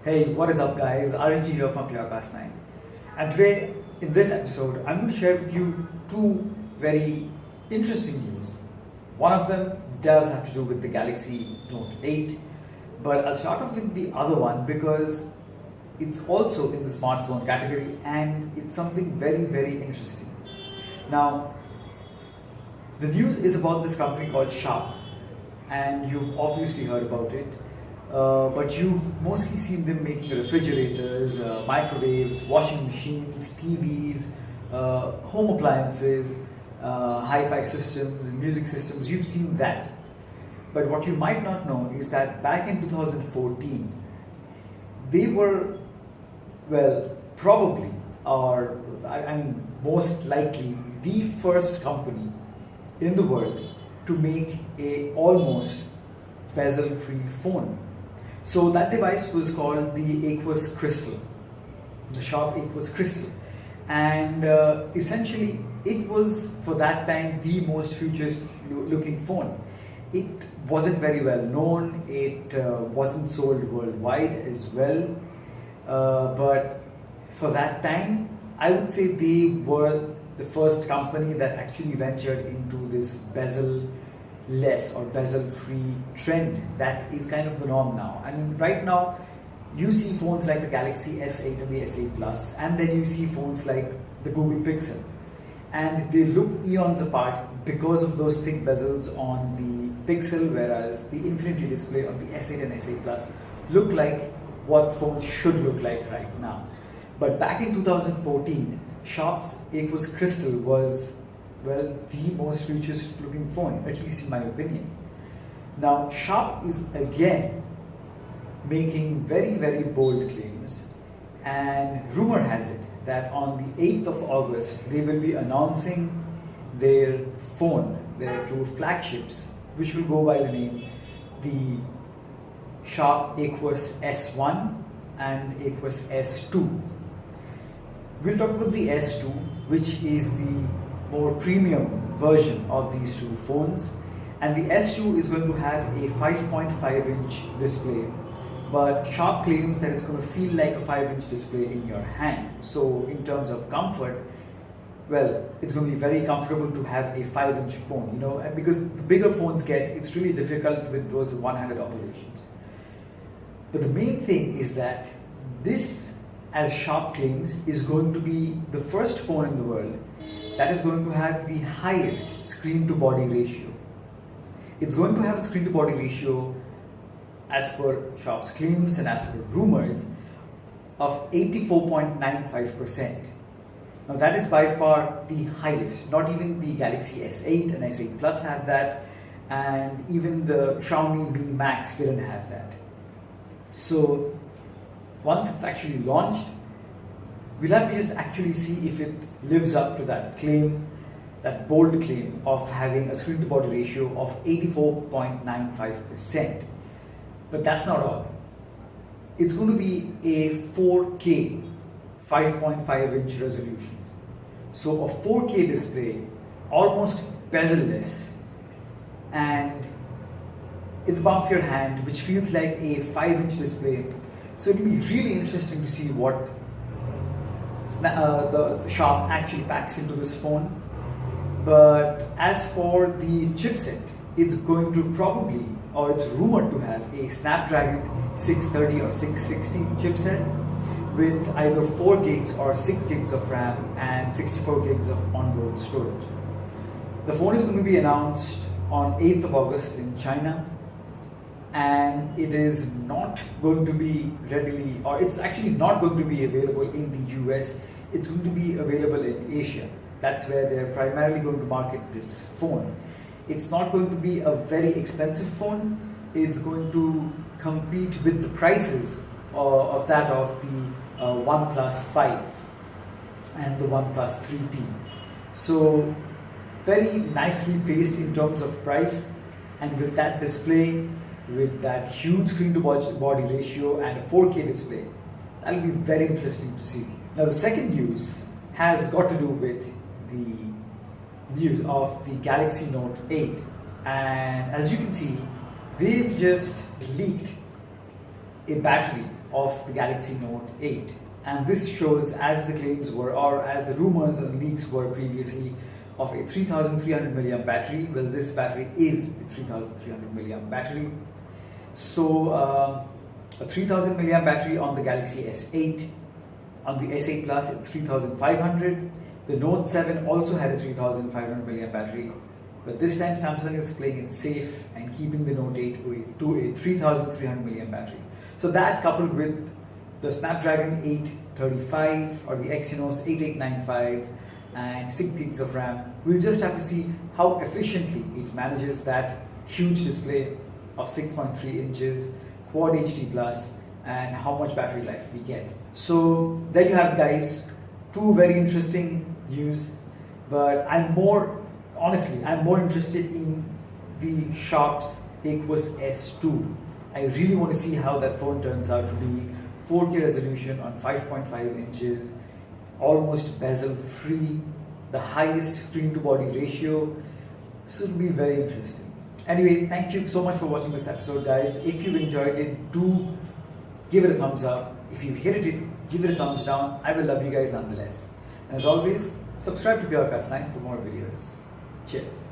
Hey, what is up guys? RNG here from Aquos 9. And today, in this episode, I'm going to share with you two very interesting news. One of them does have to do with the Galaxy Note 8, but I'll start off with the other one because it's also in the smartphone category and it's something very, very interesting. Now, the news is about this company called Sharp, and you've obviously heard about it. But you've mostly seen them making refrigerators, microwaves, washing machines, TVs, home appliances, hi-fi systems, music systems. You've seen that. But what you might not know is that back in 2014, they were, well, probably, or I mean, most likely, the first company in the world to make a almost bezel-free phone. So that device was called the Aquos Crystal, the Sharp Aquos Crystal. And essentially, it was, for that time, the most futuristic looking phone. It wasn't very well known, it wasn't sold worldwide as well. But for that time, I would say they were the first company that actually ventured into this bezel-less or bezel-free trend that is kind of the norm now. I mean, right now, you see phones like the Galaxy S8 and the S8 Plus, and then you see phones like the Google Pixel. And they look eons apart because of those thick bezels on the Pixel, whereas the Infinity display on the S8 and S8 Plus look like what phones should look like right now. But back in 2014, Sharp's Aquos Crystal was, well, the most futuristic looking phone, at least in my opinion. Now, Sharp is again making very, very bold claims, and rumor has it that on the 8th of August, they will be announcing their phone, their two flagships, which will go by the name the Sharp Aquos S1 and Aquos S2. We'll talk about the S2, which is the more premium version of these two phones, and the S2 is going to have a 5.5-inch display, but Sharp claims that it's going to feel like a 5-inch display in your hand. So in terms of comfort, well, it's going to be very comfortable to have a 5-inch phone, you know, because the bigger phones get, it's really difficult with those one-handed operations. But the main thing is that this, as Sharp claims, is going to be the first phone in the world that is going to have the highest screen-to-body ratio. It's going to have a screen-to-body ratio, as per Sharp's claims and as per rumors, of 84.95%. Now that is by far the highest. Not even the Galaxy S8 and S8 Plus have that, and even the Xiaomi Mi Max didn't have that. So once it's actually launched, we'll have to just actually see if it lives up to that claim, that bold claim of having a screen-to-body ratio of 84.95%. But that's not all. It's going to be a 4K 5.5-inch resolution. So a 4K display, almost bezel-less, and in the palm of your hand, which feels like a 5-inch display. So it'll be really interesting to see what the Sharp actually packs into this phone. But as for the chipset, it's going to probably, or it's rumored to have, a Snapdragon 630 or 660 chipset with either 4 gigs or 6 gigs of RAM and 64 gigs of onboard storage. The phone is going to be announced on 8th of August in China, and it is not going to be readily, or it's actually not going to be available in the US. It's going to be available in Asia. That's where they're primarily going to market this phone. It's not going to be a very expensive phone. It's going to compete with the prices of that of the OnePlus 5 and the OnePlus 3T. So very nicely placed in terms of price, and with that display, with that huge screen-to-body ratio and a 4K display, that'll be very interesting to see. Now the second news has got to do with the news of the Galaxy Note 8, and as you can see, they've just leaked a battery of the Galaxy Note 8. And this shows, as the claims were, or as the rumors and leaks were previously, of a 3300 milliamp battery. Well, this battery is a 3300 milliamp battery. So a 3000 milliamp battery on the Galaxy S8. On the S8 Plus, it's 3500. The Note 7 also had a 3500 milliamp battery, but this time Samsung is playing it safe and keeping the Note 8 to a 3300 milliamp battery. So that, coupled with the Snapdragon 835 or the Exynos 8895 and 6 gigs of RAM, we'll just have to see how efficiently it manages that huge display of 6.3 inches, Quad HD Plus, and how much battery life we get. So there you have it, guys. Two very interesting news, but I'm more interested in the Sharp's Aquos S2. I really want to see how that phone turns out to be. 4K resolution on 5.5 inches, almost bezel free, the highest screen to body ratio. So it'll be very interesting. Anyway, thank you so much for watching this episode, guys. If you enjoyed it, do give it a thumbs up. If you've hated it, give it a thumbs down. I will love you guys nonetheless. And as always, subscribe to PureCast 9 for more videos. Cheers.